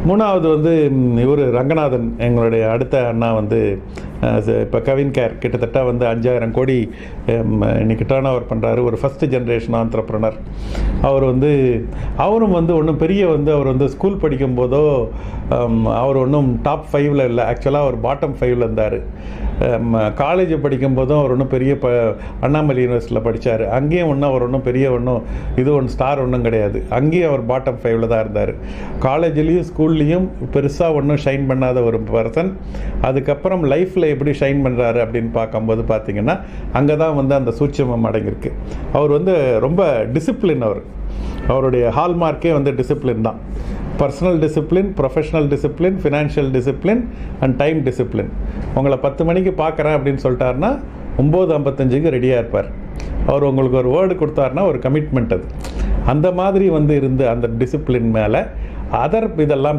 மூணாவது வந்து இவர் ரங்கநாதன், எங்களுடைய அடுத்த அண்ணா வந்து இப்போ கவின் கேர் கிட்டத்தட்ட வந்து 5000 கோடி இன்னைக்கு டேர்ன் ஓவர் பண்ணுறாரு. ஒரு ஃபஸ்ட்டு ஜென்ரேஷன் ஆண்டர்ப்ரனர். அவரும் வந்து ஒன்றும் பெரிய வந்து அவர் வந்து ஸ்கூல் படிக்கும் போதோ அவர் ஒன்றும் டாப் 5ல் இல்லை. ஆக்சுவலாக அவர் பாட்டம் 5ல் இருந்தார். காலேஜ் படிக்கும் போதும் அவர் ஒன்றும் பெரிய அண்ணாமலை யூனிவர்சிட்டியில் படித்தார். அங்கேயும் அவர் ஒன்றும் பெரிய ஸ்டார் ஒன்றும் கிடையாது. அங்கேயும் அவர் பாட்டம் 5ல் தான் இருந்தார். காலேஜ்லேயும் ஸ்கூல்லேயும் பெருசாக ஒன்றும் ஷைன் பண்ணாத ஒரு பர்சன். அதுக்கப்புறம் லைஃப்பில் எப்படி ஷைன் பண்ணுறாரு அப்படின்னு பார்க்கும்போது பார்த்தீங்கன்னா அங்கே தான் வந்து அந்த சூட்சமம் அடங்கியிருக்கு. அவர் வந்து ரொம்ப டிசிப்ளின். அவருடைய ஹால்மார்க்கே வந்து டிசிப்ளின் தான். Personal discipline, professional discipline, financial discipline and time discipline. உங்களை 10 மணிக்கு பார்க்குறேன் அப்படின்னு சொல்லிட்டாருன்னா 9:55க்கு ரெடியாக இருப்பார். அவர் உங்களுக்கு ஒரு வேர்டு கொடுத்தாருன்னா ஒரு கமிட்மெண்ட். அது அந்த மாதிரி வந்து இருந்து அந்த டிசிப்ளின் மேலே இதெல்லாம்